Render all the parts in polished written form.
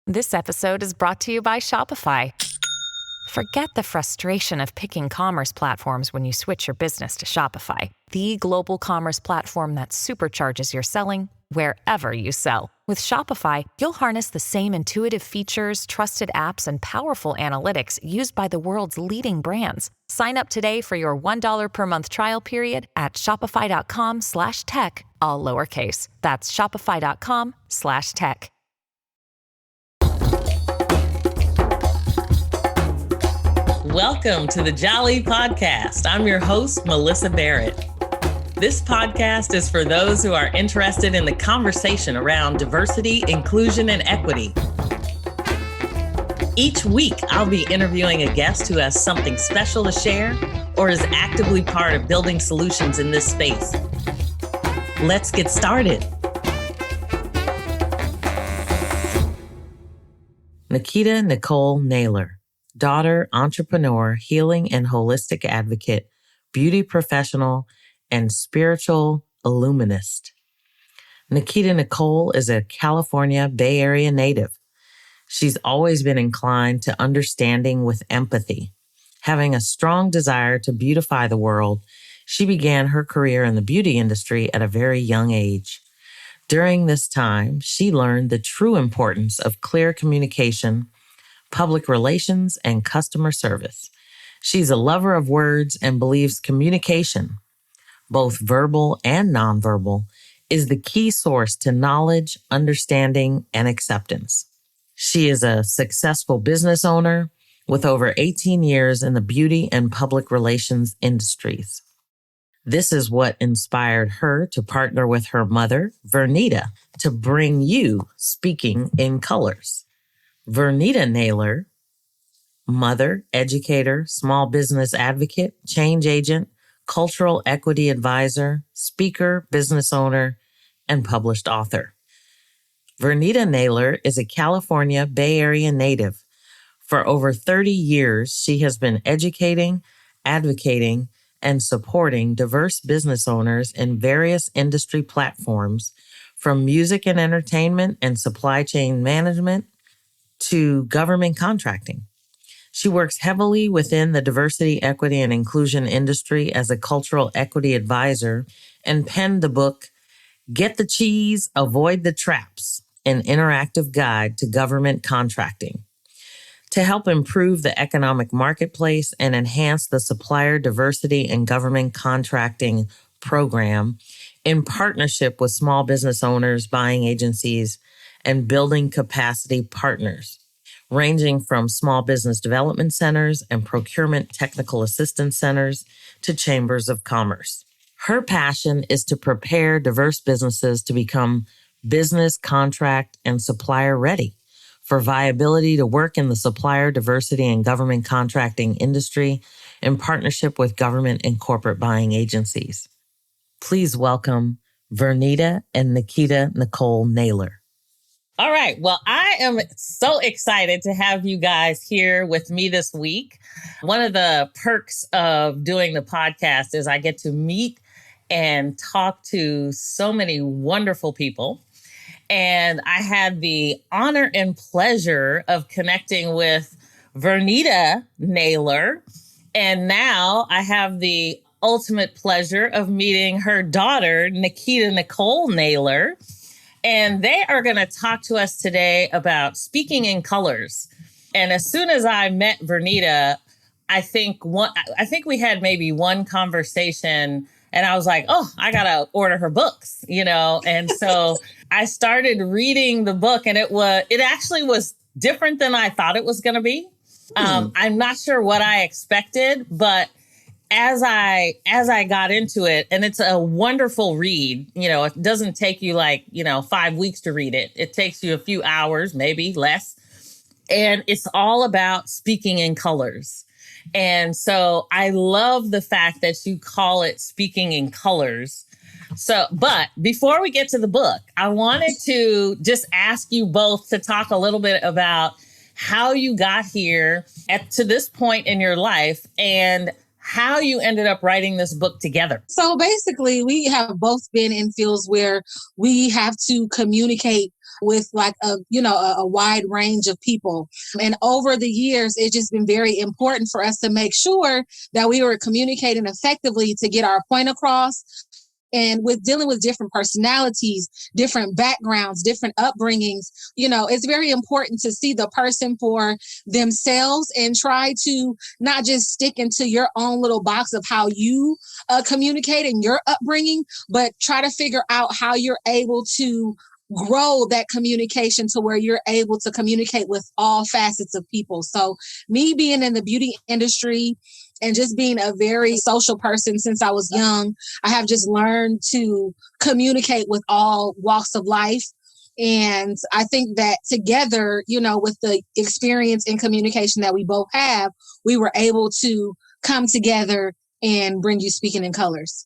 This episode is brought to you by Shopify. Forget the frustration of picking commerce platforms when you switch your business to Shopify, the global commerce platform that supercharges your selling wherever you sell. With Shopify, you'll harness the same intuitive features, trusted apps, and powerful analytics used by the world's leading brands. Sign up today for your $1 per month trial period at shopify.com/tech, all lowercase. That's shopify.com/tech. Welcome to the Jali podcast. I'm your host, Melyssa Barrett. This podcast is for those who are interested in the conversation around diversity, inclusion, and equity. Each week, I'll be interviewing a guest who has something special to share or is actively part of building solutions in this space. Let's get started. Nikita Nikol Naylor, daughter, entrepreneur, healing and holistic advocate, beauty professional, and spiritual illuminist. Nikita Nikol is a California Bay Area native. She's always been inclined to understanding with empathy. Having a strong desire to beautify the world, she began her career in the beauty industry at a very young age. During this time, she learned the true importance of clear communication, public relations, and customer service. She's a lover of words and believes communication, both verbal and nonverbal, is the key source to knowledge, understanding, and acceptance. She is a successful business owner with over 18 years in the beauty and public relations industries. This is what inspired her to partner with her mother, Vernita, to bring you Speaking in Colors. Vernita Naylor, mother, educator, small business advocate, change agent, cultural equity advisor, speaker, business owner, and published author. Vernita Naylor is a California Bay Area native. For over 30 years, she has been educating, advocating, and supporting diverse business owners in various industry platforms, from music and entertainment and supply chain management to government contracting. She works heavily within the diversity, equity, and inclusion industry as a cultural equity advisor and penned the book, Get the Cheese, Avoid the Traps, an interactive guide to government contracting, to help improve the economic marketplace and enhance the supplier diversity and government contracting program in partnership with small business owners, buying agencies, and building capacity partners, ranging from small business development centers and procurement technical assistance centers to chambers of commerce. Her passion is to prepare diverse businesses to become business, contract, and supplier ready for viability to work in the supplier diversity and government contracting industry in partnership with government and corporate buying agencies. Please welcome Vernita and Nikita Nikol Naylor. All right. Well, I am so excited to have you guys here with me this week. One of the perks of doing the podcast is I get to meet and talk to so many wonderful people. And I had the honor and pleasure of connecting with Vernita Naylor. And now I have the ultimate pleasure of meeting her daughter, Nikita Nikol Naylor. And they are going to talk to us today about speaking in colors. And as soon as I met Vernita, I think we had maybe one conversation and I was like, oh, I got to order her books, And so I started reading the book and it actually was different than I thought it was going to be. I'm not sure what I expected, but as I got into it, and it's a wonderful read, it doesn't take you 5 weeks to read it. It takes you a few hours, maybe less. And it's all about speaking in colors. And so I love the fact that you call it Speaking in Colors. So, but before we get to the book, I wanted to just ask you both to talk a little bit about how you got here to this point in your life and how you ended up writing this book together. So basically, we have both been in fields where we have to communicate with like a wide range of people. And over the years, it's just been very important for us to make sure that we were communicating effectively to get our point across. And with dealing with different personalities, different backgrounds, different upbringings, it's very important to see the person for themselves and try to not just stick into your own little box of how you communicate in your upbringing, but try to figure out how you're able to grow that communication to where you're able to communicate with all facets of people. So me being in the beauty industry and just being a very social person since I was young, I have just learned to communicate with all walks of life. And I think that together, with the experience in communication that we both have, we were able to come together and bring you Speaking in Colors.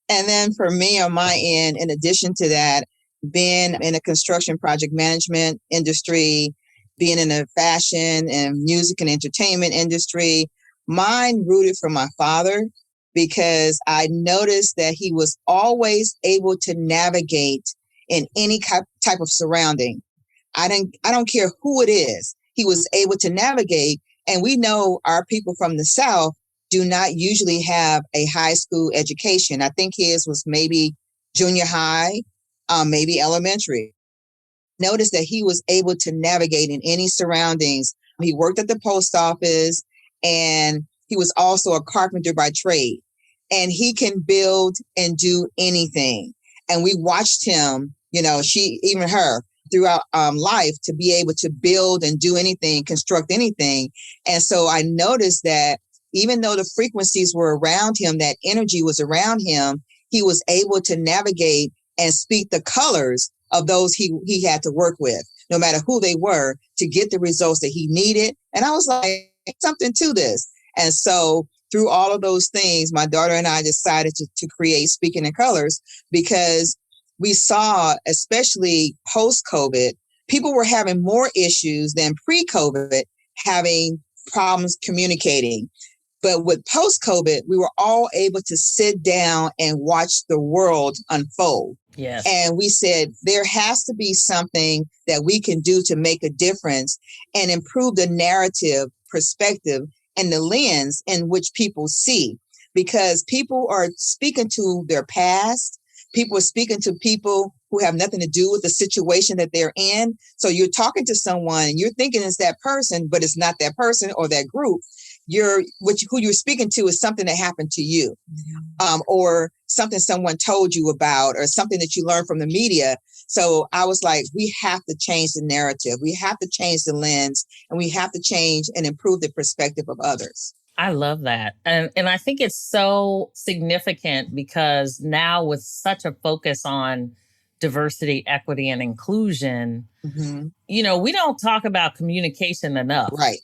And then for me on my end, in addition to that, being in a construction project management industry, being in the fashion and music and entertainment industry, mine rooted from my father because I noticed that he was always able to navigate in any type of surrounding. I don't care who it is. He was able to navigate. And we know our people from the South do not usually have a high school education. I think his was maybe junior high, maybe elementary. Notice that he was able to navigate in any surroundings. He worked at the post office and he was also a carpenter by trade. And he can build and do anything. And we watched him, even her throughout life to be able to build and do anything, construct anything. And so I noticed that even though the frequencies were around him, that energy was around him, he was able to navigate and speak the colors of those he had to work with, no matter who they were, to get the results that he needed. And I was like, something to this. And so through all of those things, my daughter and I decided to create Speaking in Colors because we saw, especially post-COVID, people were having more issues than pre-COVID, having problems communicating. But with post-COVID, we were all able to sit down and watch the world unfold. Yes. And we said, there has to be something that we can do to make a difference and improve the narrative, perspective, and the lens in which people see. Because people are speaking to their past. People are speaking to people who have nothing to do with the situation that they're in. So you're talking to someone and you're thinking it's that person, but it's not that person or that group. Who you're speaking to is something that happened to you, or something someone told you about, or something that you learned from the media. So I was like, we have to change the narrative. We have to change the lens, and we have to change and improve the perspective of others. I love that. And I think it's so significant because now with such a focus on diversity, equity, and inclusion, we don't talk about communication enough. Right.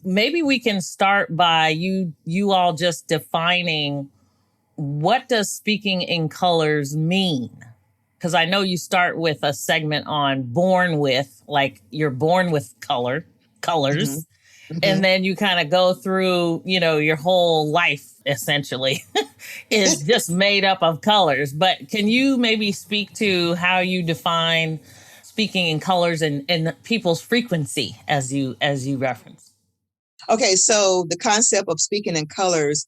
Maybe we can start by you all just defining what does Speaking in Colors mean? Because I know you start with a segment on born with, like you're born with colors. And then you kind of go through, your whole life essentially is just made up of colors. But can you maybe speak to how you define Speaking in Colors and people's frequency as you reference? Okay, so the concept of Speaking in Colors,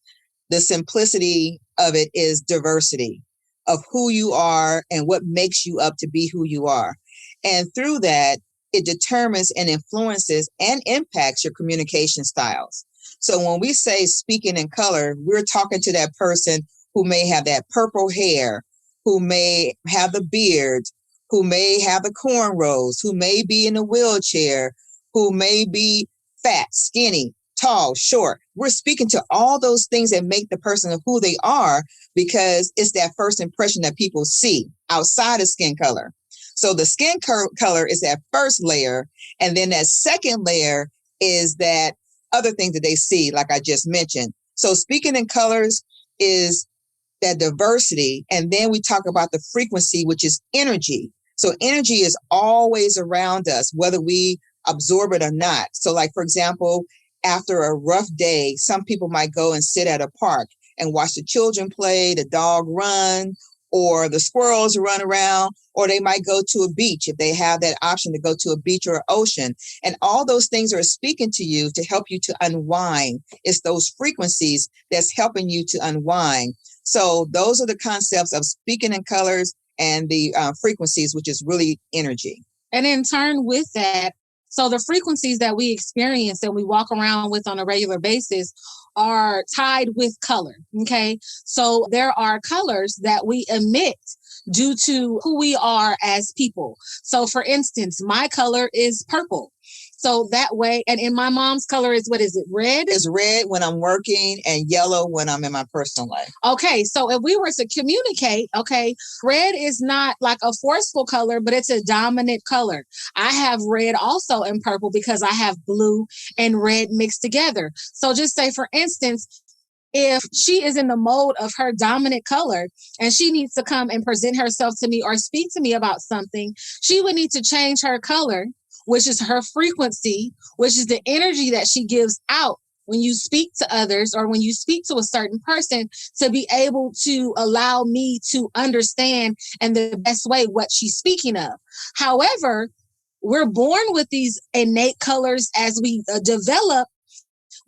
the simplicity of it is diversity of who you are and what makes you up to be who you are. And through that, it determines and influences and impacts your communication styles. So when we say Speaking in Color, we're talking to that person who may have that purple hair, who may have the beard, who may have the cornrows, who may be in a wheelchair, who may be fat, skinny, tall, short. We're speaking to all those things that make the person who they are because it's that first impression that people see outside of skin color. So the skin color is that first layer. And then that second layer is that other things that they see, like I just mentioned. So Speaking in Colors is that diversity. And then we talk about the frequency, which is energy. So energy is always around us, whether we absorb it or not. So like, for example, after a rough day, some people might go and sit at a park and watch the children play, the dog run, or the squirrels run around, or they might go to a beach if they have that option to go to a beach or an ocean. And all those things are speaking to you to help you to unwind. It's those frequencies that's helping you to unwind. So those are the concepts of speaking in colors and the frequencies, which is really energy. And in turn with that, so the frequencies that we experience and we walk around with on a regular basis are tied with color. Okay. So there are colors that we emit due to who we are as people. So for instance, my color is purple. So that way, and in my mom's color is, what is it? Red? It's red when I'm working and yellow when I'm in my personal life. Okay. So if we were to communicate, okay, red is not like a forceful color, but it's a dominant color. I have red also in purple because I have blue and red mixed together. So just say, for instance, if she is in the mode of her dominant color and she needs to come and present herself to me or speak to me about something, she would need to change her color, which is her frequency, which is the energy that she gives out when you speak to others or when you speak to a certain person, to be able to allow me to understand in the best way what she's speaking of. However, we're born with these innate colors as we develop.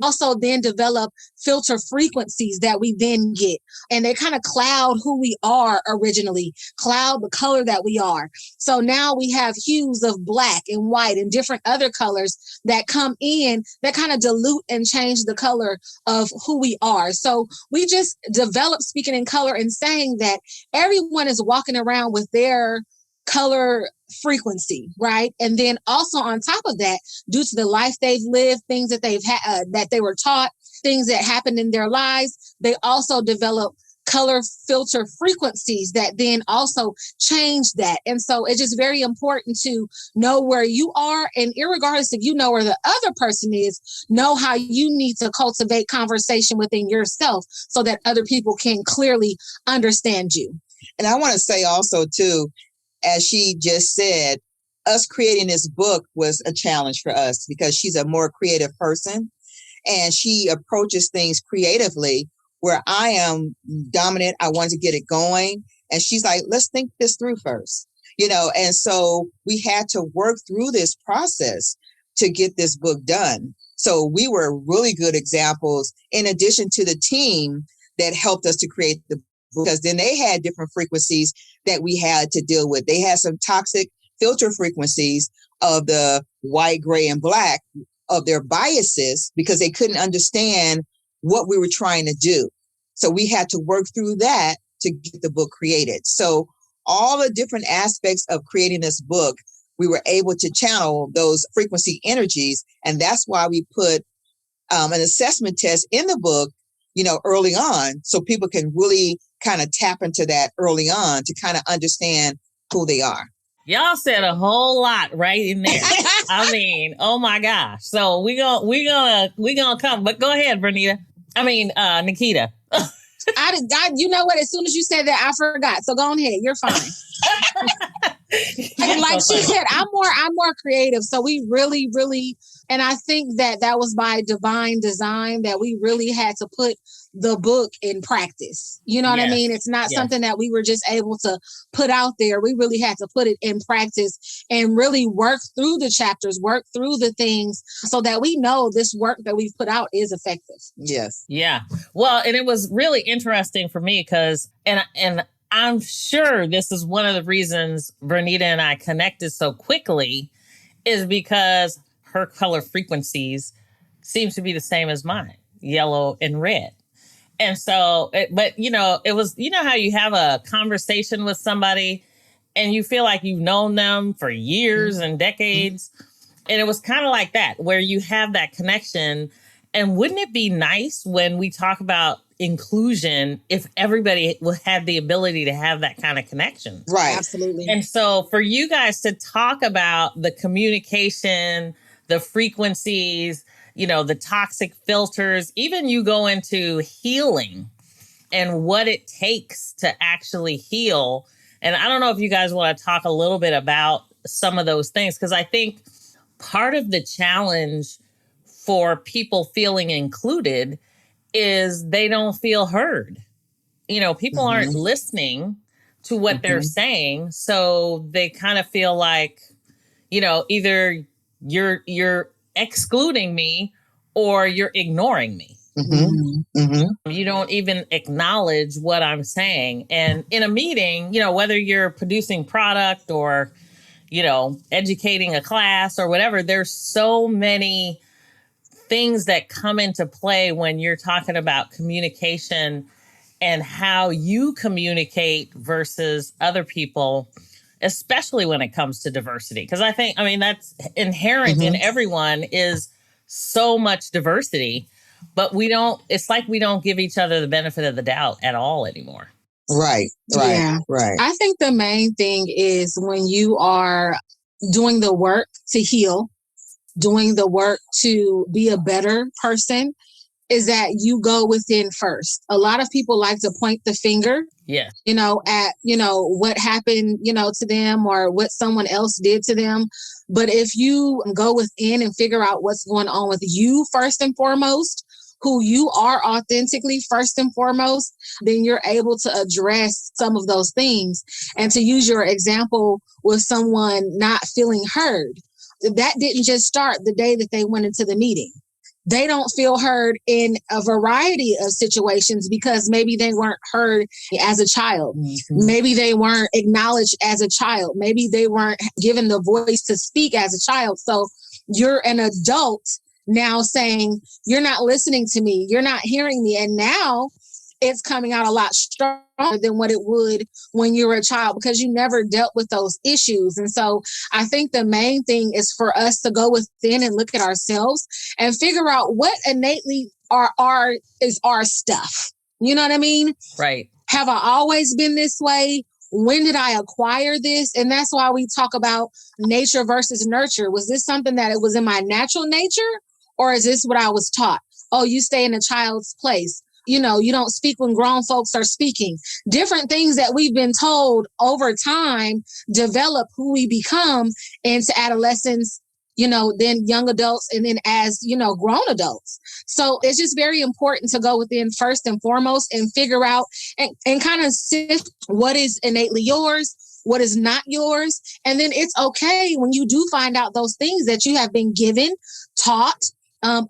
Also then develop filter frequencies that we then get. And they kind of cloud who we are originally, cloud the color that we are. So now we have hues of black and white and different other colors that come in that kind of dilute and change the color of who we are. So we just develop speaking in color and saying that everyone is walking around with their color frequency, right? And then also on top of that, due to the life they've lived, things that they've had, that they were taught, things that happened in their lives, they also develop color filter frequencies that then also change that. And so it's just very important to know where you are, and irregardless if you know where the other person is, know how you need to cultivate conversation within yourself so that other people can clearly understand you. And I want to say also too, as she just said, us creating this book was a challenge for us because she's a more creative person and she approaches things creatively, where I am dominant. I want to get it going. And she's like, let's think this through first, and so we had to work through this process to get this book done. So we were really good examples in addition to the team that helped us to create the book, because then they had different frequencies that we had to deal with. They had some toxic filter frequencies of the white, gray, and black of their biases because they couldn't understand what we were trying to do. So we had to work through that to get the book created. So all the different aspects of creating this book, we were able to channel those frequency energies. And that's why we put an assessment test in the book, early on, so people can really kind of tap into that early on to kind of understand who they are. Y'all said a whole lot right in there. I mean, oh my gosh. So we gonna come, but go ahead, Vernita. Nikita. You know what? As soon as you said that, I forgot. So go ahead. You're fine. Like she said, I'm more creative. So we really, really, and I think that was by divine design, that we really had to put the book in practice. You know what I mean? It's not something that we were just able to put out there. We really had to put it in practice and really work through the chapters, work through the things so that we know this work that we've put out is effective. Yes. Yeah. Well, and it was really interesting for me because, and I'm sure this is one of the reasons Vernita and I connected so quickly, is because her color frequencies seems to be the same as mine, yellow and red. And so, it was, how you have a conversation with somebody and you feel like you've known them for years and decades. And it was kind of like that, where you have that connection. And wouldn't it be nice when we talk about inclusion if everybody had the ability to have that kind of connection? Right. Absolutely. And so for you guys to talk about the communication, the frequencies, the toxic filters, even you go into healing and what it takes to actually heal. And I don't know if you guys want to talk a little bit about some of those things, because I think part of the challenge for people feeling included is they don't feel heard. People aren't listening to what they're saying. So they kind of feel like, either you're excluding me or you're ignoring me. You don't even acknowledge what I'm saying. And in a meeting, whether you're producing product or, educating a class or whatever, there's so many things that come into play when you're talking about communication and how you communicate versus other people, especially when it comes to diversity. Because that's inherent in everyone is so much diversity, but it's like we don't give each other the benefit of the doubt at all anymore. Right. Yeah. I think the main thing is when you are doing the work to heal, doing the work to be a better person, is that you go within first. A lot of people like to point the finger, at, what happened, to them or what someone else did to them. But if you go within and figure out what's going on with you first and foremost, who you are authentically first and foremost, then you're able to address some of those things. And to use your example with someone not feeling heard, that didn't just start the day that they went into the meeting. They don't feel heard in a variety of situations because maybe they weren't heard as a child. Maybe they weren't acknowledged as a child. Maybe they weren't given the voice to speak as a child. So you're an adult now saying, you're not listening to me. You're not hearing me. And now it's coming out a lot stronger than what it would when you were a child because you never dealt with those issues. And so I think the main thing is for us to go within and look at ourselves and figure out what innately is our stuff. You know what I mean? Right. Have I always been this way? When did I acquire this? And that's why we talk about nature versus nurture. Was this something that it was in my natural nature? Or is this what I was taught? Oh, you stay in a child's place. You don't speak when grown folks are speaking. Different things that we've been told over time develop who we become into adolescents, then young adults, and then as, grown adults. So it's just very important to go within first and foremost and figure out and kind of sift what is innately yours, what is not yours. And then it's okay when you do find out those things that you have been given, taught,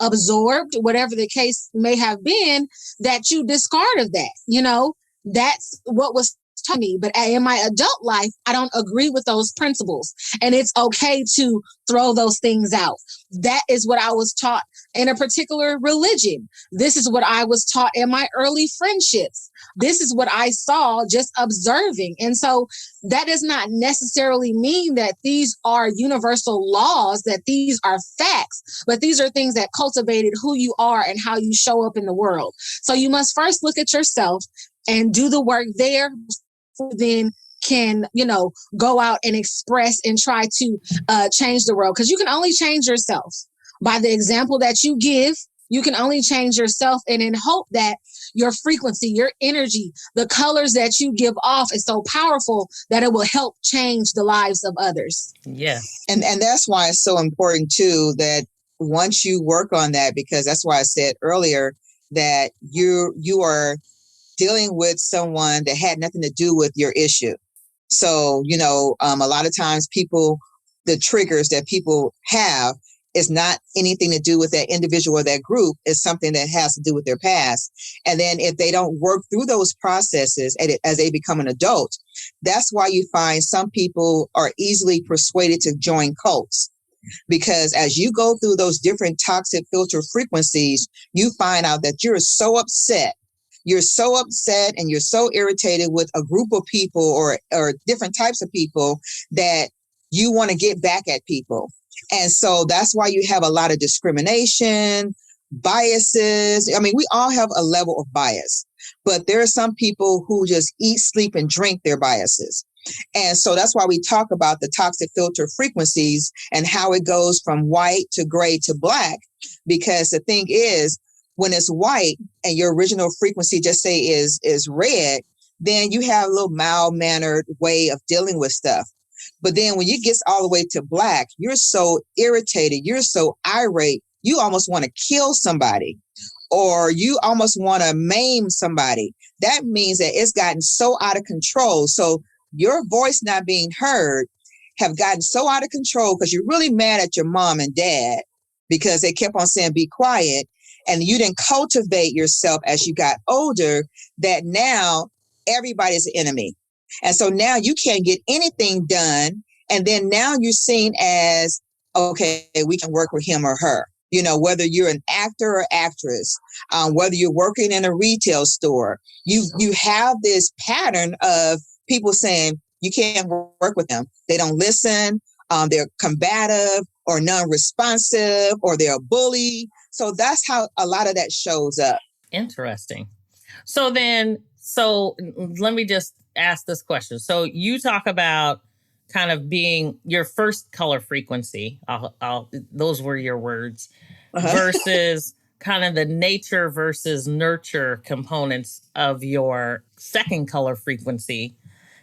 absorbed, whatever the case may have been, that you discard of that. That's what was taught me. But in my adult life, I don't agree with those principles. And it's okay to throw those things out. That is what I was taught in a particular religion. This is what I was taught in my early friendships. This is what I saw just observing. And so that does not necessarily mean that these are universal laws, that these are facts, but these are things that cultivated who you are and how you show up in the world. So you must first look at yourself and do the work there, then can, go out and express and try to change the world. Because you can only change yourself by the example that you give. You can only change yourself and in hope that your frequency, your energy, the colors that you give off is so powerful that it will help change the lives of others. Yeah. And that's why it's so important too, that once you work on that, because that's why I said earlier that you are dealing with someone that had nothing to do with your issue. So, a lot of times the triggers that people have is not anything to do with that individual or that group. It's something that has to do with their past. And then if they don't work through those processes as they become an adult, that's why you find some people are easily persuaded to join cults. Because as you go through those different toxic filter frequencies, you find out that you're so upset. You're so upset and you're so irritated with a group of people or different types of people that you want to get back at people. And so that's why you have a lot of discrimination, biases. I mean, we all have a level of bias, but there are some people who just eat, sleep, and drink their biases. And so that's why we talk about the toxic filter frequencies and how it goes from white to gray to black. Because the thing is, when it's white and your original frequency just say is red, then you have a little mild-mannered way of dealing with stuff. But then when you get all the way to black, you're so irritated, you're so irate, you almost want to kill somebody or you almost want to maim somebody that means that it's gotten so out of control. So your voice not being heard have gotten so out of control because you're really mad at your mom and dad because they kept on saying, be quiet. And you didn't cultivate yourself as you got older, that now everybody's an enemy. And so now you can't get anything done. And then now you're seen as, okay, we can work with him or her. You know, whether you're an actor or actress, whether you're working in a retail store, you have this pattern of people saying you can't work with them. They don't listen. They're combative or non-responsive, or they're a bully. So that's how a lot of that shows up. Interesting. So let me just ask this question. So you talk about kind of being your first color frequency. Those were your words. Versus kind of the nature versus nurture components of your second color frequency.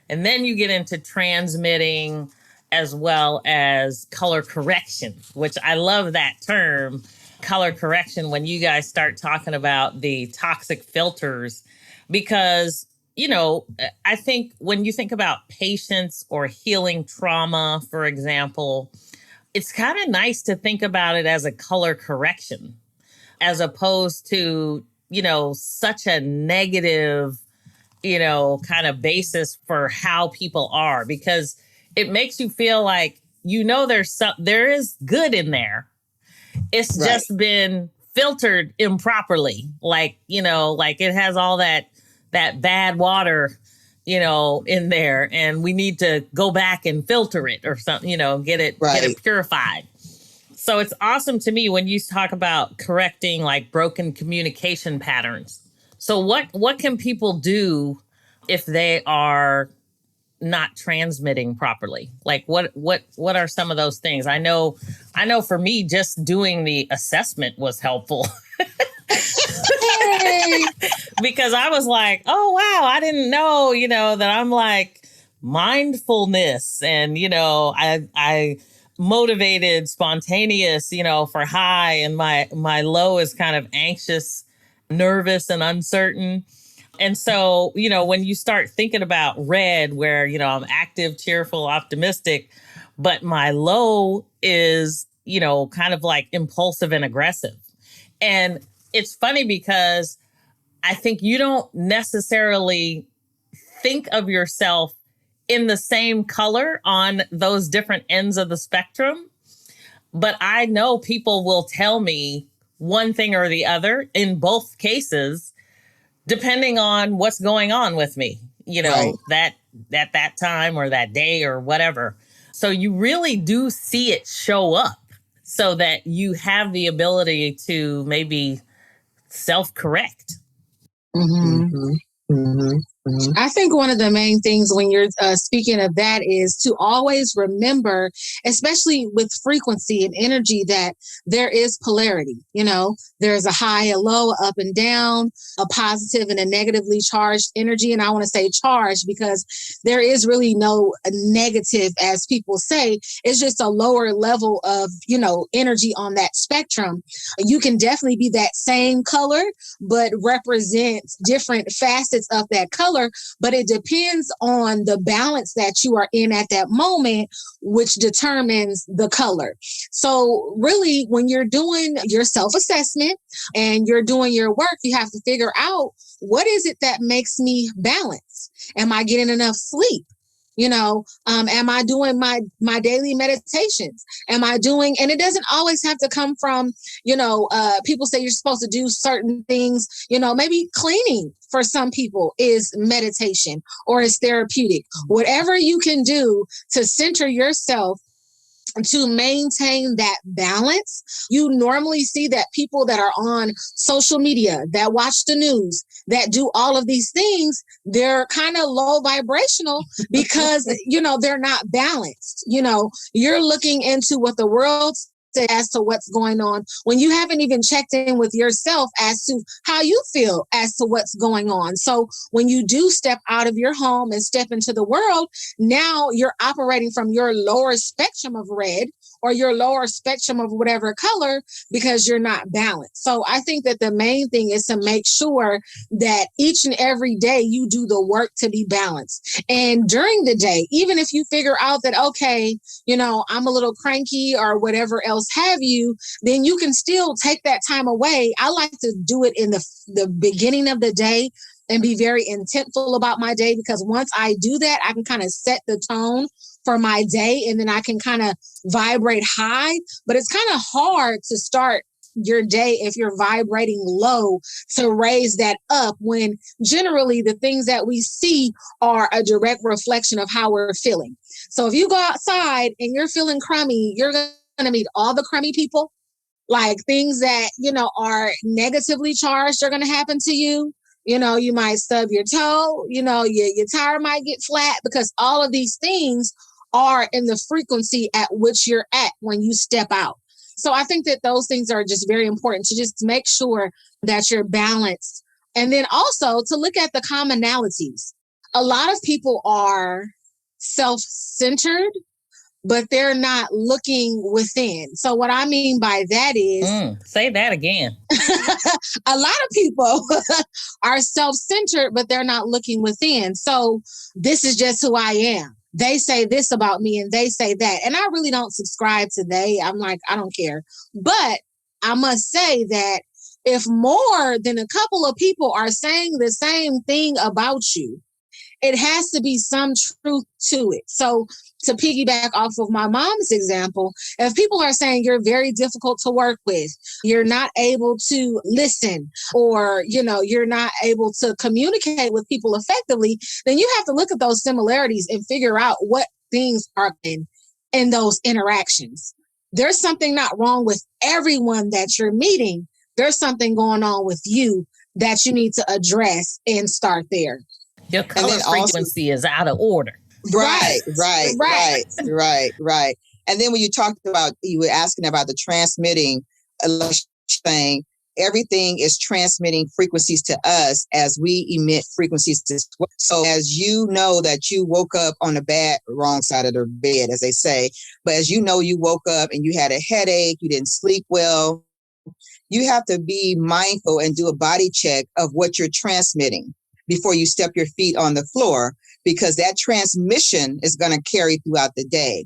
And then you get into transmitting as well as color correction, which I love that term, color correction, when you guys start talking about the toxic filters, because, you know, I think when you think about patience or healing trauma, for example, it's kind of nice to think about it as a color correction, as opposed to, you know, such a negative, you know, kind of basis for how people are, because it makes you feel like, you know, there is good in there. It's right. Just been filtered improperly. Like, you know, like it has all that bad water, you know, in there, and we need to go back and filter it or something, you know, get it purified. So it's awesome to me when you talk about correcting like broken communication patterns. So what can people do if they are not transmitting properly? Like what are some of those things? I know for me, just doing the assessment was helpful. Because I was like, oh, wow, I didn't know, you know, that I'm like mindfulness and, you know, I motivated, spontaneous, you know, for high, and my low is kind of anxious, nervous, and uncertain. And so, you know, when you start thinking about red, where, you know, I'm active, cheerful, optimistic, but my low is, you know, kind of like impulsive and aggressive. And it's funny because I think you don't necessarily think of yourself in the same color on those different ends of the spectrum. But I know people will tell me one thing or the other in both cases, depending on what's going on with me, you know, that at that time or that day or whatever. So you really do see it show up so that you have the ability to maybe self-correct. Mm-hmm. Mm-hmm. Mm-hmm. I think one of the main things when you're speaking of that is to always remember, especially with frequency and energy, that there is polarity. You know, there's a high, a low, up and down, a positive and a negatively charged energy. And I want to say charged because there is really no negative, as people say. It's just a lower level of, you know, energy on that spectrum. You can definitely be that same color, but represent different facets of that color. But it depends on the balance that you are in at that moment, which determines the color. So really, when you're doing your self-assessment and you're doing your work, you have to figure out, what is it that makes me balance? Am I getting enough sleep? You know, am I doing my daily meditations? Am I doing, and it doesn't always have to come from, you know, people say you're supposed to do certain things, you know, maybe cleaning for some people is meditation or is therapeutic. Whatever you can do to center yourself to maintain that balance. You normally see that people that are on social media, that watch the news, that do all of these things, they're kind of low vibrational because, you know, they're not balanced. You know, you're looking into what the world as to what's going on when you haven't even checked in with yourself as to how you feel as to what's going on. So when you do step out of your home and step into the world, now you're operating from your lower spectrum of red, or your lower spectrum of whatever color because you're not balanced. So I think that the main thing is to make sure that each and every day you do the work to be balanced. And during the day, even if you figure out that, okay, I'm a little cranky or whatever else have you, then you can still take that time away. I like to do it in the beginning of the day and be very intentful about my day, because once I do that, I can kind of set the tone for my day, and then I can kind of vibrate high. But it's kind of hard to start your day if you're vibrating low to raise that up, when generally the things that we see are a direct reflection of how we're feeling. So if you go outside and you're feeling crummy, you're going to meet all the crummy people. Like things that, are negatively charged are going to happen to you. You might stub your toe, your tire might get flat, because all of these things are in the frequency at which you're at when you step out. So I think that those things are just very important, to just make sure that you're balanced. And then also to look at the commonalities. A lot of people are self-centered, but they're not looking within. So what I mean by that is... Say that again. A lot of people are self-centered, but they're not looking within. So this is just who I am. They say this about me and they say that. And I really don't subscribe to they. I'm like, I don't care. But I must say that if more than a couple of people are saying the same thing about you, it has to be some truth to it. So to piggyback off of my mom's example, if people are saying you're very difficult to work with, you're not able to listen, or, you're not able to communicate with people effectively, then you have to look at those similarities and figure out what things are in those interactions. There's something not wrong with everyone that you're meeting. There's something going on with you that you need to address and start there. Your color frequency is out of order. Right. And then when you were asking about the transmitting, saying everything is transmitting frequencies to us as we emit frequencies as well. So as you know that you woke up on the wrong side of the bed, as they say, but as you woke up and you had a headache, you didn't sleep well, you have to be mindful and do a body check of what you're transmitting before you step your feet on the floor, because that transmission is going to carry throughout the day.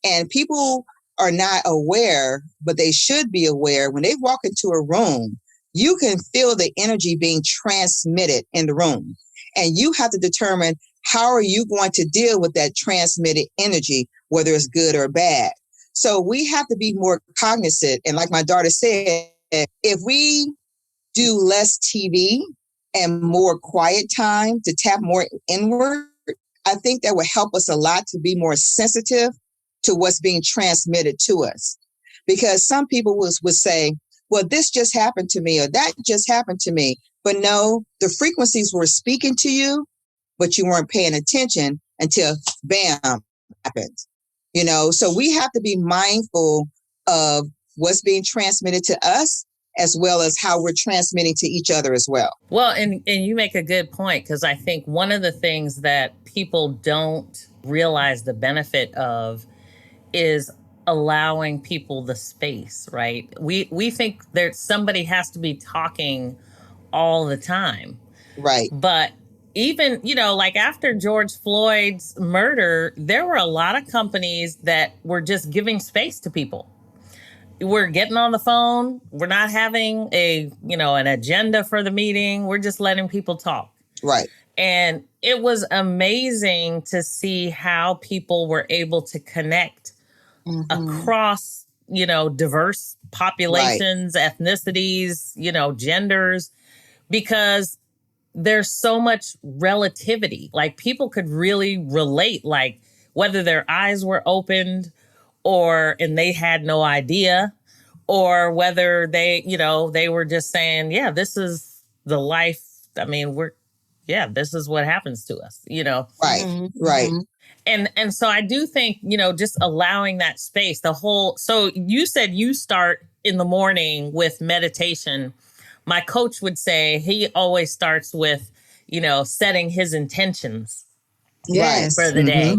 And people are not aware, but they should be aware. When they walk into a room, you can feel the energy being transmitted in the room. And you have to determine, how are you going to deal with that transmitted energy, whether it's good or bad. So we have to be more cognizant. And like my daughter said, if we do less TV and more quiet time to tap more inward, I think that would help us a lot to be more sensitive to what's being transmitted to us. Because some people would say, well, this just happened to me, or that just happened to me. But no, the frequencies were speaking to you, but you weren't paying attention until bam, happened. So we have to be mindful of what's being transmitted to us, as well as how we're transmitting to each other as well. Well, and you make a good point, because I think one of the things that people don't realize the benefit of is allowing people the space, right? We think that somebody has to be talking all the time. Right. But even, like after George Floyd's murder, there were a lot of companies that were just giving space to people. We're getting on the phone. We're not having an agenda for the meeting. We're just letting people talk. Right. And it was amazing to see how people were able to connect across, diverse populations, right, ethnicities, genders, because there's so much relativity. Like people could really relate, like whether their eyes were opened and they had no idea, or whether they were just saying, yeah, this is the life. I mean, this is what happens to us, Right. Mm-hmm. Right. And so I do think, just allowing that space, so you said you start in the morning with meditation. My coach would say he always starts with, setting his intentions yes, for the day.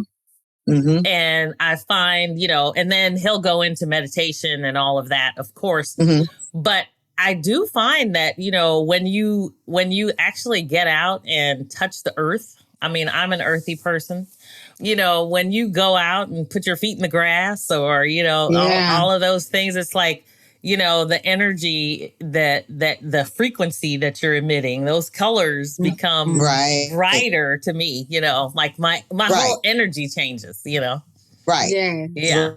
Mm-hmm. And I find, and then he'll go into meditation and all of that, of course. Mm-hmm. But I do find that, when you actually get out and touch the earth, I mean, I'm an earthy person. When you go out and put your feet in the grass or, all of those things, it's like, the energy that the frequency that you're emitting, those colors become brighter to me, like my whole energy changes, Right. Yeah.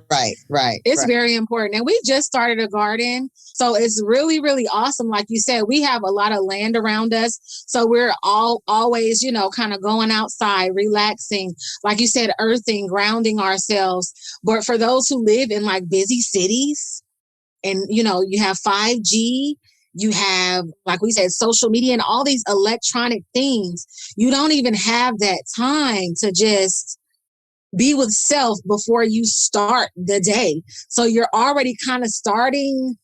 Right. It's very important. And we just started a garden. So it's really, really awesome. Like you said, we have a lot of land around us. So we're always, kind of going outside, relaxing, like you said, earthing, grounding ourselves. But for those who live in like busy cities and, you have 5G, you have, like we said, social media and all these electronic things, you don't even have that time to just be with self before you start the day. So you're already kind of starting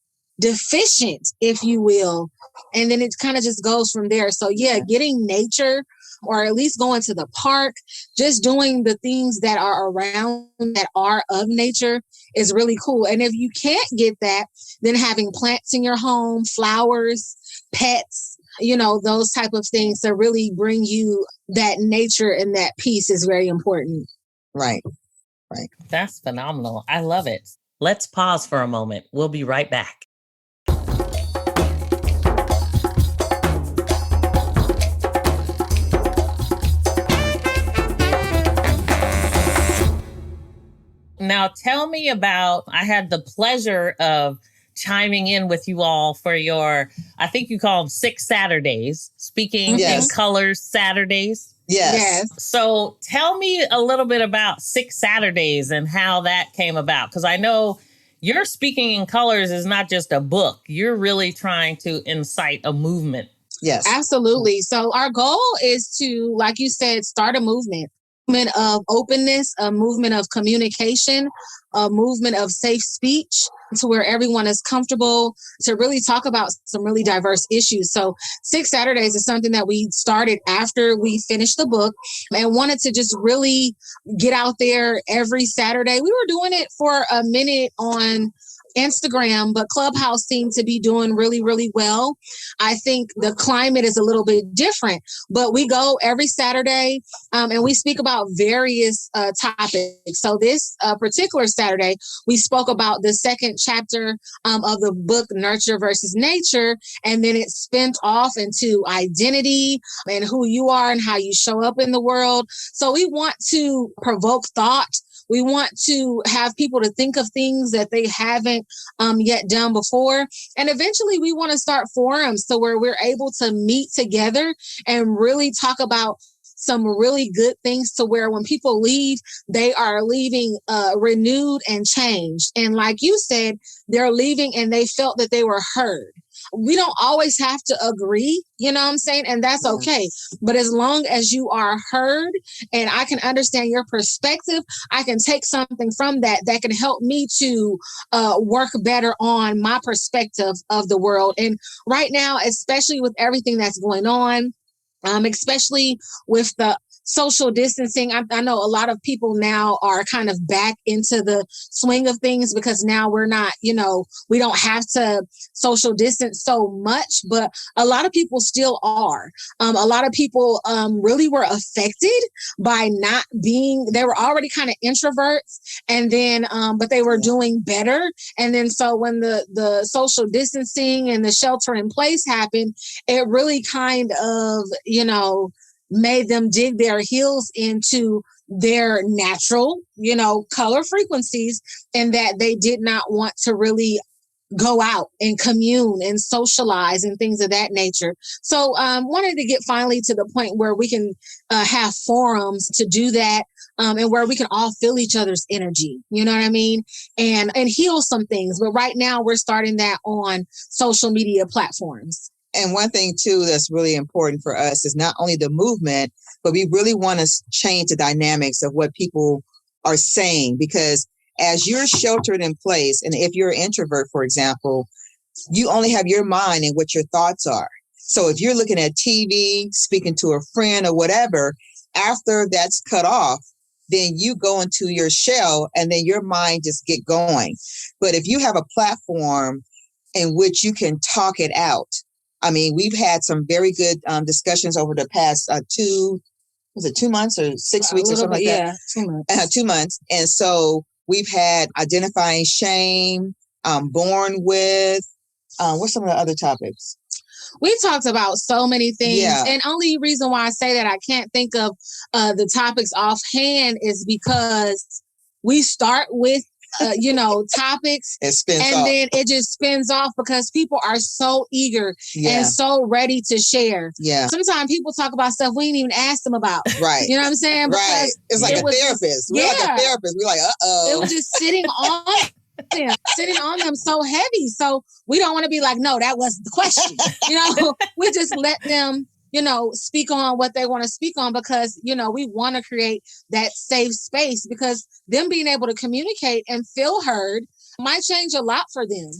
deficient, if you will. And then it kind of just goes from there. So yeah, getting nature or at least going to the park, just doing the things that are around that are of nature is really cool. And if you can't get that, then having plants in your home, flowers, pets, those type of things to really bring you that nature and that peace is very important. Right. That's phenomenal. I love it. Let's pause for a moment. We'll be right back. Now, tell me about, I had the pleasure of chiming in with you all for your, I think you call them 6 Saturdays, speaking in colors Saturdays. Yes. So tell me a little bit about 6 Saturdays and how that came about. Because I know your speaking in colors is not just a book. You're really trying to incite a movement. Yes. Absolutely. So our goal is to, like you said, start a movement of openness, a movement of communication, a movement of safe speech to where everyone is comfortable to really talk about some really diverse issues. So 6 Saturdays is something that we started after we finished the book and wanted to just really get out there every Saturday. We were doing it for a minute on Instagram, but Clubhouse seemed to be doing really, really well. I think the climate is a little bit different, but we go every Saturday and we speak about various topics. So this particular Saturday, we spoke about the second chapter of the book, Nurture versus Nature, and then it spent off into identity and who you are and how you show up in the world. So we want to provoke thought. We want to have people to think of things that they haven't yet done before. And eventually we want to start forums so where we're able to meet together and really talk about some really good things to where when people leave, they are leaving renewed and changed. And like you said, they're leaving and they felt that they were heard. We don't always have to agree, you know what I'm saying? And that's okay. But as long as you are heard and I can understand your perspective, I can take something from that can help me to work better on my perspective of the world. And right now, especially with everything that's going on, especially with the social distancing. I know a lot of people now are kind of back into the swing of things because now we're not, we don't have to social distance so much, but a lot of people still are. A lot of people really were affected by not being, they were already kind of introverts and then, but they were doing better. And then so when the social distancing and the shelter in place happened, it really kind of, made them dig their heels into their natural, color frequencies, and that they did not want to really go out and commune and socialize and things of that nature. So wanted to get finally to the point where we can have forums to do that and where we can all feel each other's energy, you know what I mean? And heal some things. But right now we're starting that on social media platforms. And one thing, too, that's really important for us is not only the movement, but we really want to change the dynamics of what people are saying, because as you're sheltered in place, and if you're an introvert, for example, you only have your mind and what your thoughts are. So if you're looking at TV, speaking to a friend or whatever, after that's cut off, then you go into your shell and then your mind just get going. But if you have a platform in which you can talk it out, I mean, we've had some very good discussions over the past 2 months or 6 weeks or something like that? 2 months. 2 months. And so we've had identifying shame, born with, what's some of the other topics? We talked about so many things. Yeah. And only reason why I say that I can't think of the topics offhand is because we start with, topics It spins and off. then it just spins off because people are so eager and so ready to share. Yeah. Sometimes people talk about stuff we didn't even ask them about. Right. You know what I'm saying? Because right. It's like a therapist. We're like a therapist. We're like, uh-oh. It was just sitting on them so heavy. So we don't want to be like, no, that wasn't the question. We just let them, speak on what they want to speak on because, we want to create that safe space because them being able to communicate and feel heard might change a lot for them,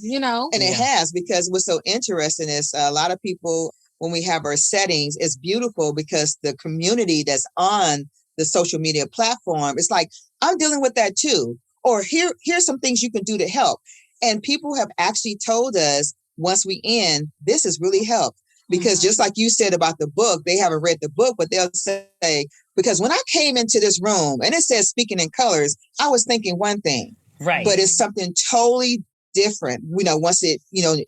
And it has, because what's so interesting is a lot of people, when we have our settings, it's beautiful because the community that's on the social media platform, it's like, I'm dealing with that too. Or here's some things you can do to help. And people have actually told us once we end, this has really helped. Because just like you said about the book, they haven't read the book, but they'll say, because when I came into this room and it says speaking in colors, I was thinking one thing, right? But it's something totally different, once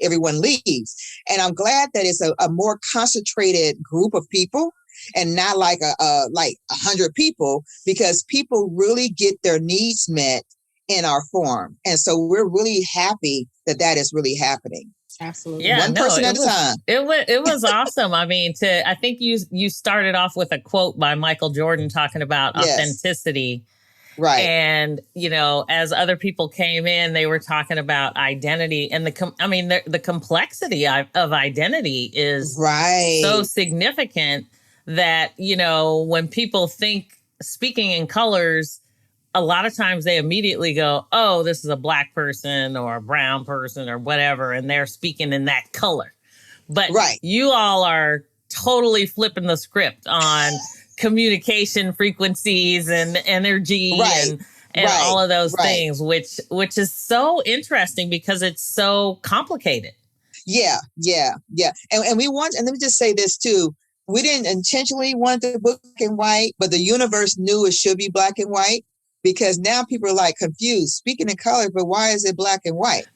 everyone leaves. And I'm glad that it's a more concentrated group of people and not like 100 people, because people really get their needs met in our forum. And so we're really happy that is really happening. Absolutely. Yeah, One person at a time. It was awesome. I mean, I think you started off with a quote by Michael Jordan talking about authenticity. Right. And, as other people came in, they were talking about identity and the complexity of identity is so significant that, when people think speaking in colors, a lot of times they immediately go, oh, this is a black person or a brown person or whatever, and they're speaking in that color. But you all are totally flipping the script on communication frequencies and energy and all of those things, which is so interesting because it's so complicated. Yeah. And we want, and let me just say this too, we didn't intentionally want the book in white, but the universe knew it should be black and white. Because now people are like confused, speaking in color, but why is it black and white?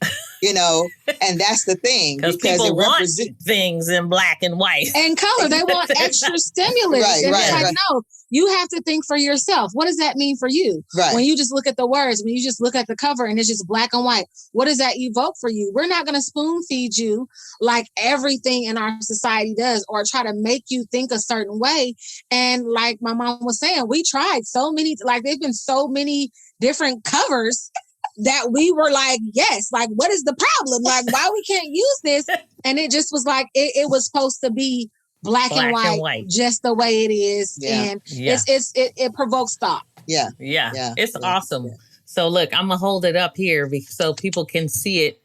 And that's the thing. Because people want things in black and white. And color. They want extra stimulus. No, you have to think for yourself. What does that mean for you? Right. When you just look at the words, when you just look at the cover and it's just black and white, what does that evoke for you? We're not going to spoon feed you like everything in our society does or try to make you think a certain way. And like my mom was saying, we tried so many, there've been so many different covers that we were like, yes, what is the problem? Why we can't use this? And it just was like, it was supposed to be black and white, just the way it is. Yeah. And it provokes thought. Yeah. It's awesome. Yeah. So look, I'm going to hold it up here so people can see it.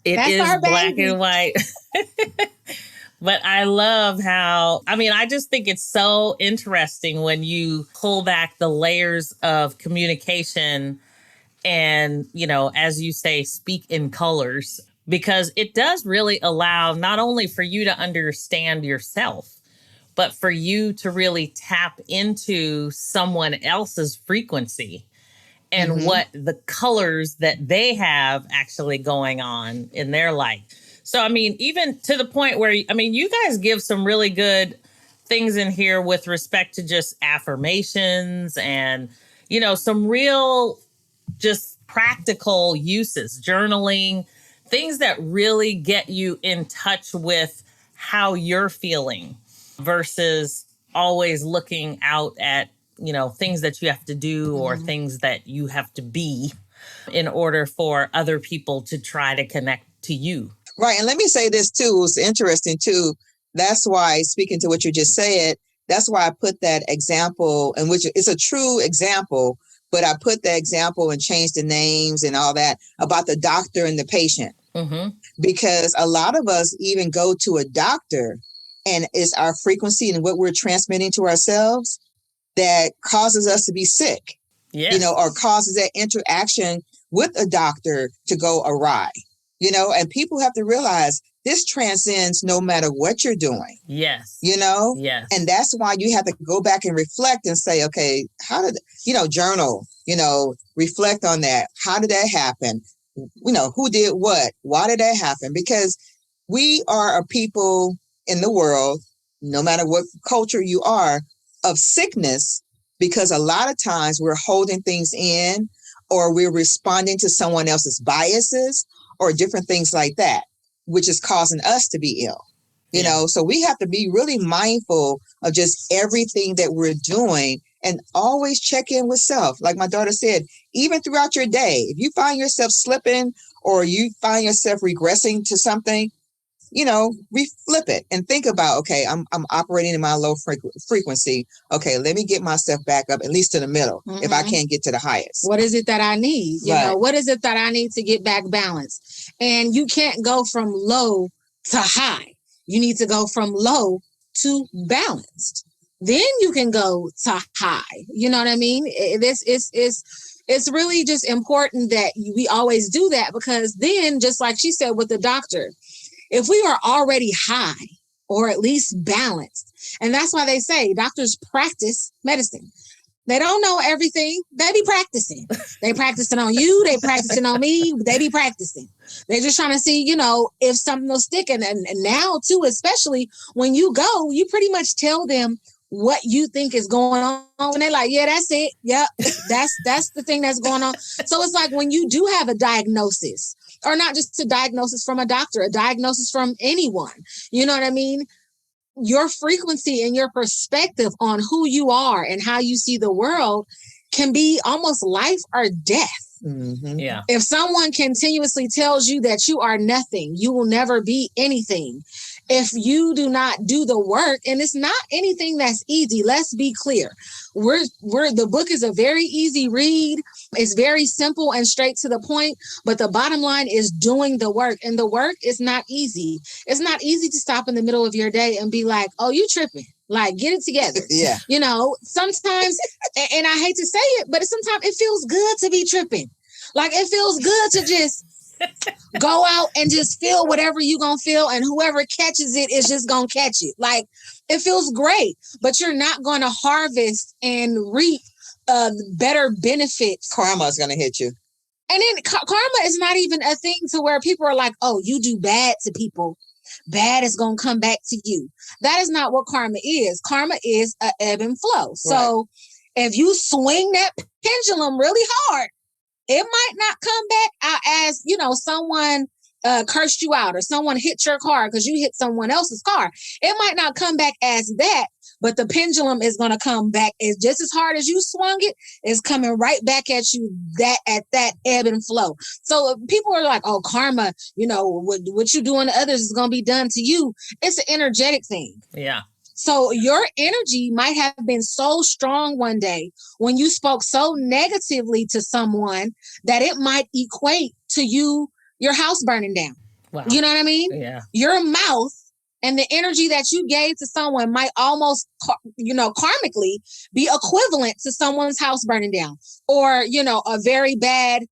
That's is black and white. But I love I just think it's so interesting when you pull back the layers of communication and, as you say, speak in colors, because it does really allow not only for you to understand yourself, but for you to really tap into someone else's frequency and what the colors that they have actually going on in their life. So, even to the point where, you guys give some really good things in here with respect to just affirmations and, some real just practical uses, journaling, things that really get you in touch with how you're feeling versus always looking out at, things that you have to do or things that you have to be in order for other people to try to connect to you. Right. And let me say this too, it's interesting too. That's why, speaking to what you just said, that's why I put that example, in which it's a true example, but I put the example and changed the names and all that about the doctor and the patient. Because a lot of us even go to a doctor and it's our frequency and what we're transmitting to ourselves that causes us to be sick. you know, or causes that interaction with a doctor to go awry, you know, and people have to realize this transcends no matter what you're doing. Yes. You know? Yes. And that's why you have to go back and reflect and say, okay, how did, you know, journal, you know, reflect on that. How did that happen? You know, who did what? Why did that happen? Because we are a people in the world, no matter what culture you are, of sickness, because a lot of times we're holding things in or we're responding to someone else's biases or different things like that, which is causing us to be ill. You know, so we have to be really mindful of just everything that we're doing and always check in with self. Like my daughter said, even throughout your day, if you find yourself slipping or you find yourself regressing to something, you know, flip it and think about, okay, I'm operating in my low frequency. Okay, let me get myself back up at least to the middle if I can't get to the highest. What is it that I need? You know, what is it that I need to get back balanced? And you can't go from low to high. You need to go from low to balanced. Then you can go to high. You know what I mean? It's really just important that we always do that, because then, just like she said with the doctor, if we are already high or at least balanced, and that's why they say doctors practice medicine. They don't know everything. They be practicing. They practicing on you. They practicing on me. They be practicing. They're just trying to see, you know, if something will stick. And now, too, especially when you go, you pretty much tell them what you think is going on. And they're like, yeah, that's it. Yep, that's the thing that's going on. So it's like when you do have a diagnosis, or not just a diagnosis from a doctor, a diagnosis from anyone, you know what I mean? Your frequency and your perspective on who you are and how you see the world can be almost life or death. Mm-hmm. Yeah. If someone continuously tells you that you are nothing, you will never be anything. If you do not do the work, and it's not anything that's easy, let's be clear. The book is a very easy read. It's very simple and straight to the point, but the bottom line is doing the work, and the work is not easy. It's not easy to stop in the middle of your day and be like, oh, you tripping. Like, get it together. Yeah. You know, sometimes, and I hate to say it, but sometimes it feels good to be tripping. Like, it feels good to just go out and just feel whatever you're going to feel, and whoever catches it is just going to catch it. Like, it feels great, but you're not going to harvest and reap better benefits. Karma is going to hit you. And then karma is not even a thing to where people are like, oh, you do bad to people, bad is going to come back to you. That is not what karma is. Karma is an ebb and flow. So if you swing that pendulum really hard, it might not come back out as, you know, someone cursed you out or someone hit your car because you hit someone else's car. It might not come back as that, but the pendulum is going to come back as just as hard as you swung it. It's coming right back at you at that ebb and flow. So people are like, oh, karma, you know, what you doing to others is going to be done to you. It's an energetic thing. Yeah. So your energy might have been so strong one day when you spoke so negatively to someone that it might equate to your house burning down. Wow. You know what I mean? Yeah. Your mouth and the energy that you gave to someone might almost, you know, karmically be equivalent to someone's house burning down, or, you know, a very bad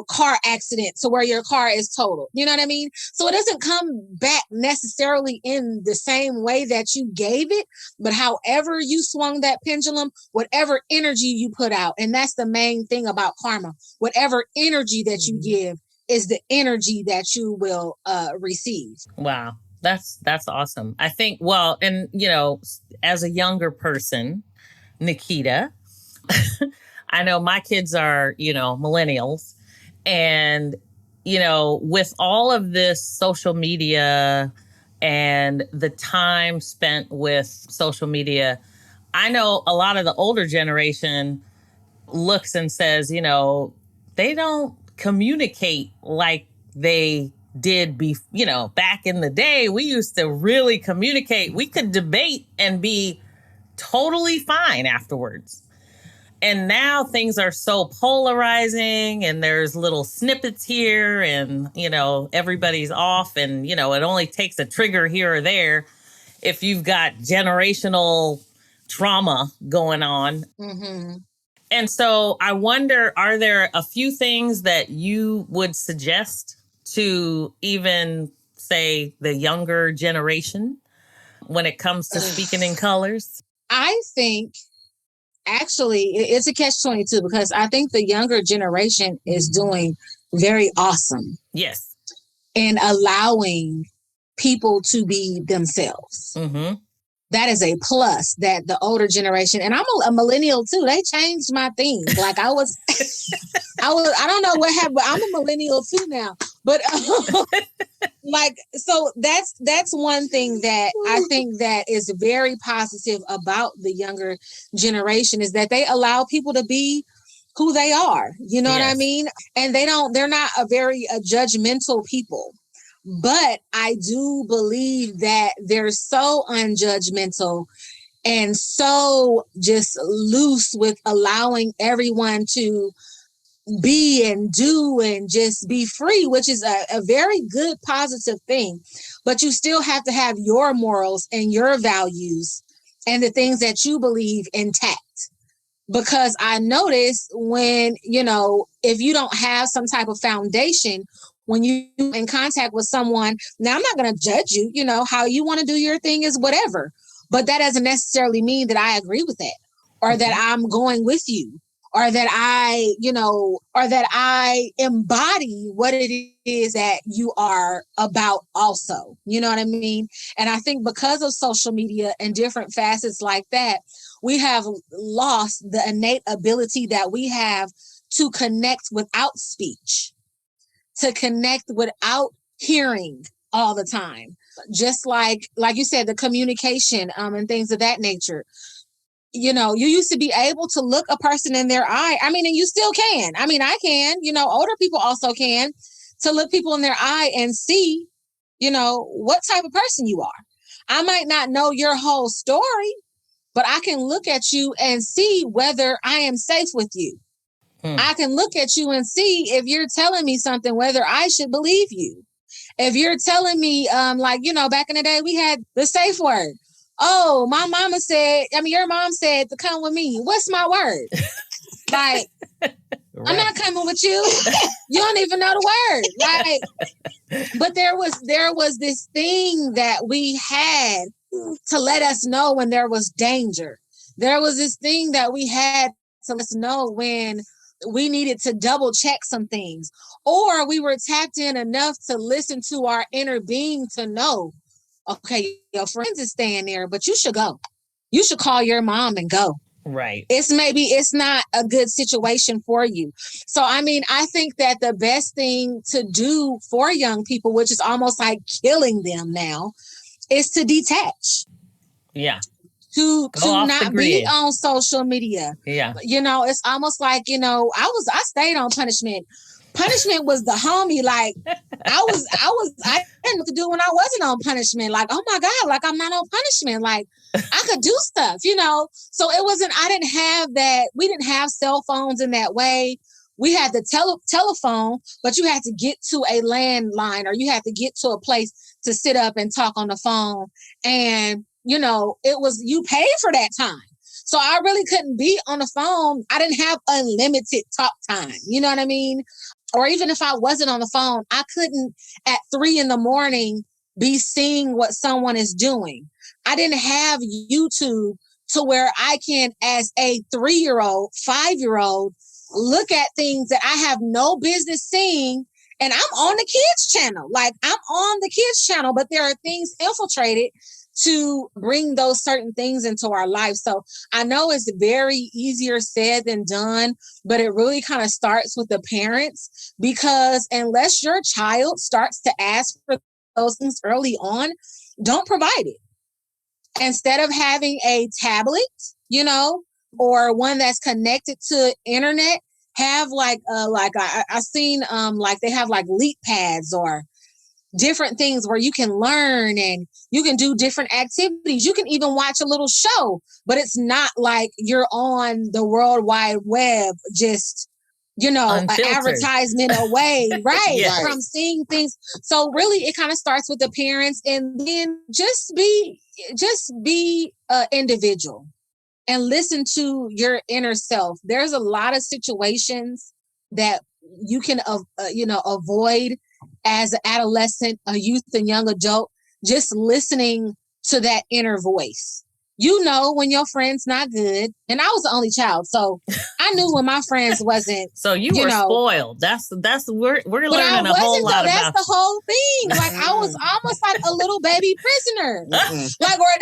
car accident to where your car is totaled. You know what I mean? So it doesn't come back necessarily in the same way that you gave it, but however you swung that pendulum, whatever energy you put out. And that's the main thing about karma. Whatever energy that you give is the energy that you will receive. Wow. That's awesome. I think, well, and, you know, as a younger person, Nikita, I know my kids are, you know, millennials. And, you know, with all of this social media and the time spent with social media, I know a lot of the older generation looks and says, you know, they don't communicate like they did back in the day. We used to really communicate. We could debate and be totally fine afterwards. And now things are so polarizing, and there's little snippets here, and, you know, everybody's off, and, you know, it only takes a trigger here or there if you've got generational trauma going on. Mm-hmm. And so I wonder, are there a few things that you would suggest to even, say, the younger generation when it comes to speaking in colors? I think actually it's a catch-22 because I think the younger generation is doing very awesome. Yes. In allowing people to be themselves. Mm-hmm. That is a plus that the older generation, and I'm a millennial too. They changed my things. Like I don't know what happened, but I'm a millennial too now. But so that's one thing that I think that is very positive about the younger generation is that they allow people to be who they are. You know what I mean? And they're not a very judgmental people. But I do believe that they're so unjudgmental and so just loose with allowing everyone to be and do and just be free, which is a very good, positive thing. But you still have to have your morals and your values and the things that you believe intact. Because I notice when, if you don't have some type of foundation, when you're in contact with someone, now I'm not going to judge you, how you want to do your thing is whatever. But that doesn't necessarily mean that I agree with that or that I'm going with you or that I embody what it is that you are about also. You know what I mean? And I think because of social media and different facets like that, we have lost the innate ability that we have to connect without speech, to connect without hearing all the time. Just like you said, the communication and things of that nature. You used to be able to look a person in their eye. I mean, and you still can. I mean, I can, older people also can, to look people in their eye and see, what type of person you are. I might not know your whole story, but I can look at you and see whether I am safe with you. I can look at you and see if you're telling me something, whether I should believe you. If you're telling me, back in the day, we had the safe word. Oh, your mom said to come with me. What's my word? Like, right. I'm not coming with you. You don't even know the word. But there was this thing that we had to let us know when there was danger. There was this thing that we had to let us know when we needed to double check some things, or we were tapped in enough to listen to our inner being to know, okay, your friends is staying there, but you should go. You should call your mom and go. Right. It's not a good situation for you. So, I mean, I think that the best thing to do for young people, which is almost like killing them now, is to detach. Yeah. To not be on social media. Yeah. It's almost like, I stayed on punishment. Punishment was the homie. Like I didn't know what to do when I wasn't on punishment. Like, oh my God, like I'm not on punishment. Like I could do stuff, So I didn't have that. We didn't have cell phones in that way. We had the telephone, but you had to get to a landline or you had to get to a place to sit up and talk on the phone. And it was, you paid for that time. So I really couldn't be on the phone. I didn't have unlimited talk time. You know what I mean? Or even if I wasn't on the phone, I couldn't at 3 a.m. be seeing what someone is doing. I didn't have YouTube to where I can, as a 3-year-old, 5-year-old, look at things that I have no business seeing. And I'm on the kids channel. Like I'm on the kids channel, but there are things infiltrated to bring those certain things into our life. So I know it's very easier said than done, but it really kind of starts with the parents, because unless your child starts to ask for those things early on, don't provide it. Instead of having a tablet, or one that's connected to internet, have I seen they have like leap pads or different things where you can learn and you can do different activities. You can even watch a little show, but it's not like you're on the World Wide Web, just, an advertisement away, right? From seeing things. So really it kind of starts with the parents, and then just be an individual. and listen to your inner self. There's a lot of situations that you can, avoid as an adolescent, a youth and young adult, just listening to that inner voice. You know when your friend's not good. And I was the only child, so I knew when my friends wasn't. So you were spoiled. That's we're learning a whole lot about. That's the whole thing. Like I was almost like a little baby prisoner. Like or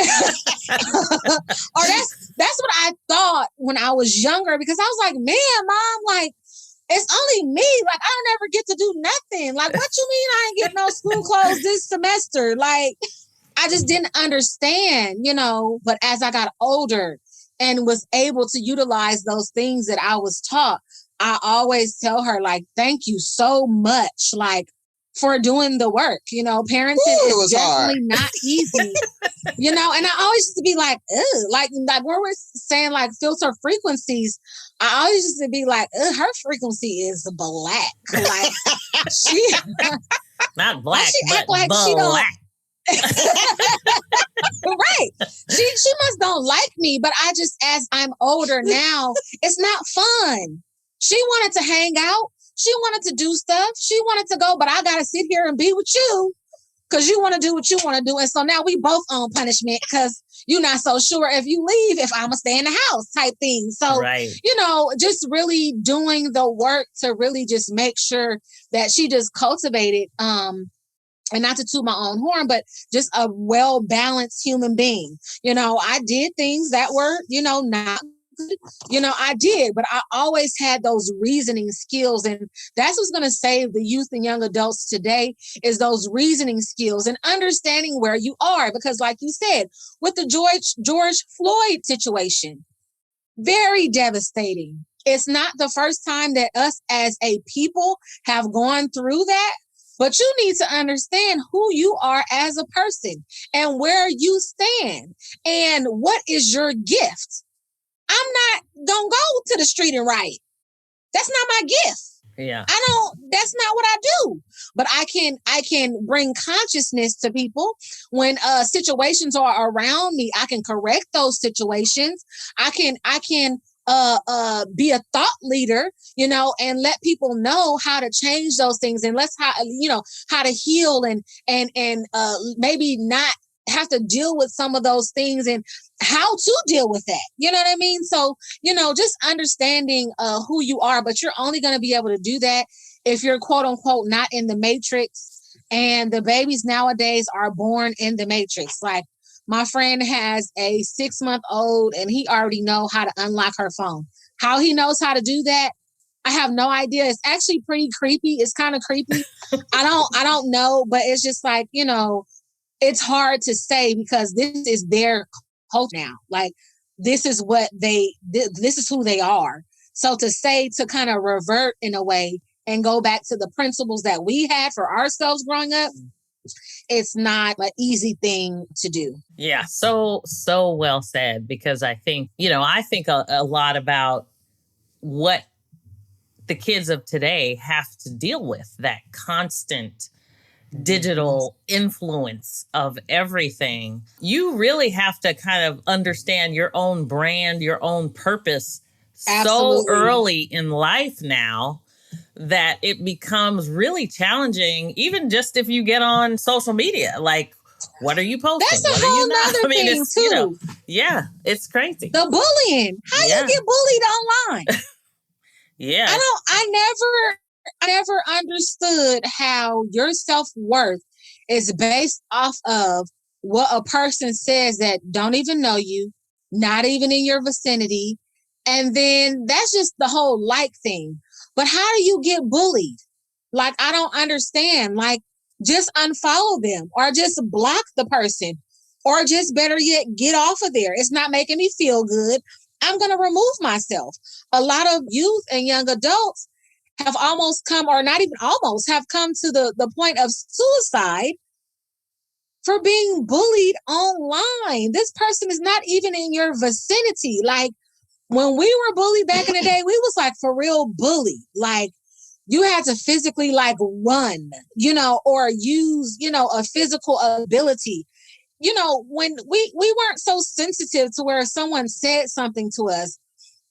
that's what I thought when I was younger, because I was like, man, Mom, like it's only me. Like I don't ever get to do nothing. Like what you mean I ain't getting no school clothes this semester? Like I just didn't understand, but as I got older and was able to utilize those things that I was taught, I always tell her, like, thank you so much, like, for doing the work. Parenting is definitely not easy, and I always used to be like, ugh, like when we're saying like filter frequencies, I always used to be like, ugh, her frequency is black. Like she not black, she act but like black. She don't. Right. She must don't like me, but I just, as I'm older now, it's not fun. She wanted to hang out. She wanted to do stuff. She wanted to go, but I got to sit here and be with you because you want to do what you want to do. And so now we both own punishment because you're not so sure if you leave, if I'm going to stay in the house type thing. So, right. Just really doing the work to really just make sure that she just cultivated, and not to toot my own horn, but just a well-balanced human being. I did things that were, not good. I did, but I always had those reasoning skills. And that's what's going to save the youth and young adults today is those reasoning skills and understanding where you are. Because like you said, with the George Floyd situation, very devastating. It's not the first time that us as a people have gone through that. But you need to understand who you are as a person and where you stand and what is your gift. I'm not going to go to the street and riot. That's not my gift. Yeah. That's not what I do. But I can bring consciousness to people when situations are around me. I can correct those situations. I can be a thought leader, and let people know how to change those things and how to heal and maybe not have to deal with some of those things and how to deal with that. You know what I mean? So, just understanding who you are, but you're only going to be able to do that if you're quote unquote not in the matrix. And the babies nowadays are born in the matrix. Like, my friend has a 6-month-old and he already know how to unlock her phone. How he knows how to do that, I have no idea. It's actually pretty creepy. It's kind of creepy. I don't know, but it's just like, it's hard to say because this is their culture now. Like this is this is who they are. So to kind of revert in a way and go back to the principles that we had for ourselves growing up, it's not an easy thing to do. Yeah, so well said, because I think, I think a lot about what the kids of today have to deal with, that constant digital influence of everything. You really have to kind of understand your own brand, your own purpose. Absolutely. So early in life now that it becomes really challenging, even just if you get on social media. Like, what are you posting? That's a whole nother thing, too. Yeah, it's crazy. The bullying. How you get bullied online? Yeah. I never understood how your self-worth is based off of what a person says that don't even know you, not even in your vicinity. And then that's just the whole like thing. But how do you get bullied? Like, I don't understand. Like, just unfollow them or just block the person or just better yet, get off of there. It's not making me feel good. I'm going to remove myself. A lot of youth and young adults have almost come, or not even almost, have come to the point of suicide for being bullied online. This person is not even in your vicinity. Like, when we were bullied back in the day, we was like for real bullied. Like, you had to physically like run, or use, a physical ability. when we weren't so sensitive to where someone said something to us,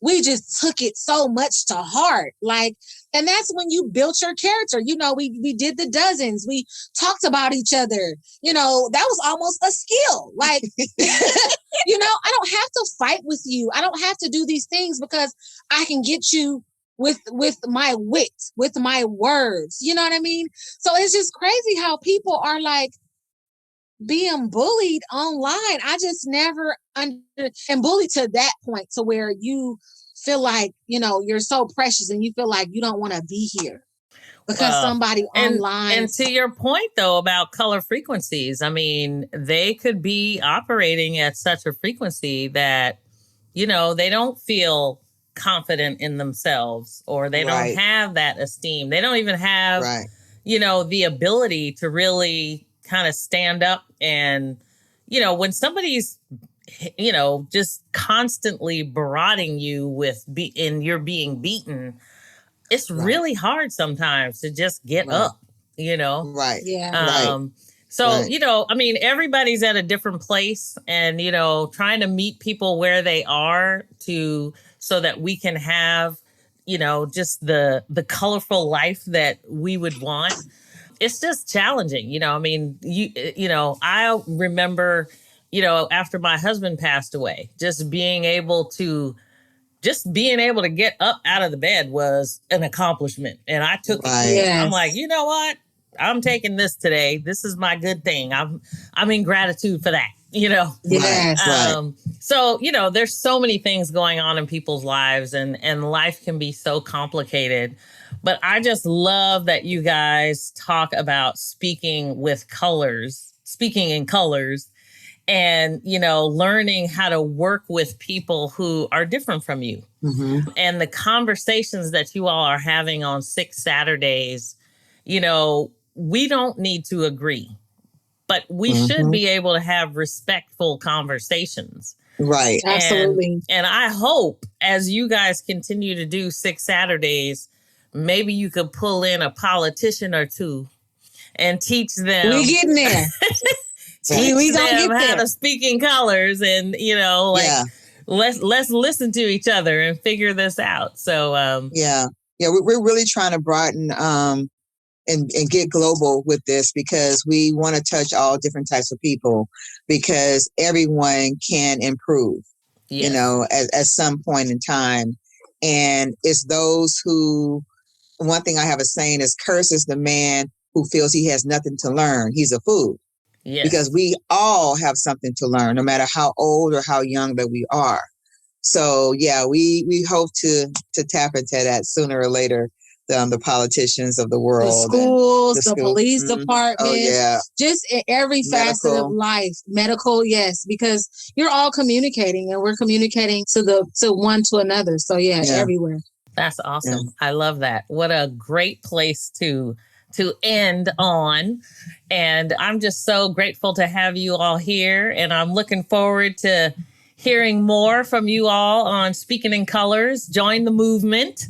we just took it so much to heart. Like, and that's when you built your character. We did the dozens. We talked about each other. That was almost a skill. Like, I don't have to fight with you. I don't have to do these things because I can get you with my wit, with my words. You know what I mean? So it's just crazy how people are like being bullied online. I just never and bullied to that point to where you feel like, you're so precious and you feel like you don't want to be here because somebody online. And to your point, though, about color frequencies, I mean, they could be operating at such a frequency that, they don't feel confident in themselves, or they don't have that esteem. They don't even have, the ability to really kind of stand up and, when somebody's just constantly berating you and you're being beaten, it's really hard sometimes to just get up, Right. Yeah. So, I mean, everybody's at a different place and, trying to meet people where they are so that we can have, just the colorful life that we would want. It's just challenging. I mean, I remember, after my husband passed away, just being able to get up out of the bed was an accomplishment. And I took it. Yes. I'm like, you know what? I'm taking this today. This is my good thing. I'm in gratitude for that, Yes. So, there's so many things going on in people's lives and life can be so complicated. But I just love that you guys talk about speaking in colors, and, learning how to work with people who are different from you. Mm-hmm. And the conversations that you all are having on 6 Saturdays, we don't need to agree, but we should be able to have respectful conversations. Right. Absolutely. And I hope as you guys continue to do 6 Saturdays, maybe you could pull in a politician or two and teach them. We getting there. We gonna get there. How to speak in colors, and let's listen to each other and figure this out. So we're really trying to broaden and get global with this, because we want to touch all different types of people, because everyone can improve, at some point in time. And it's those who, one thing I have a saying is, curses the man who feels he has nothing to learn. He's a fool. Yes. Because we all have something to learn, no matter how old or how young that we are. So, we hope to tap into that sooner or later. The politicians of the world, the schools, the police department, just in every facet of life, medical, yes, because you're all communicating, and we're communicating to one to another. So everywhere. That's awesome. I love that. What a great place to end on. And I'm just so grateful to have you all here. And I'm looking forward to hearing more from you all on Speaking in Colors. Join the movement.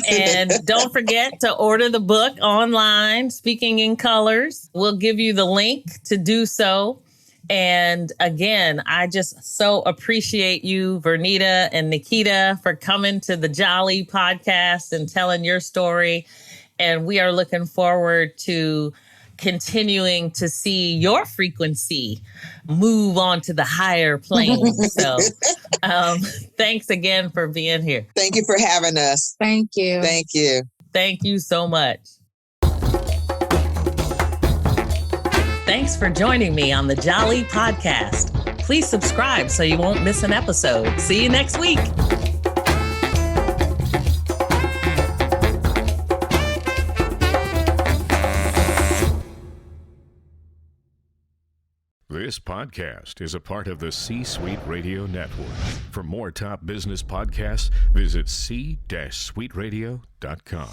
And don't forget to order the book online, Speaking in Colors. We'll give you the link to do so. And again, I just so appreciate you, Vernita and Nikita, for coming to the Jali podcast and telling your story. And we are looking forward to continuing to see your frequency move on to the higher plane. So thanks again for being here. Thank you for having us. Thank you. Thank you. Thank you so much. Thanks for joining me on the Jali podcast. Please subscribe so you won't miss an episode. See you next week. This podcast is a part of the C-Suite Radio Network. For more top business podcasts, visit c-suiteradio.com.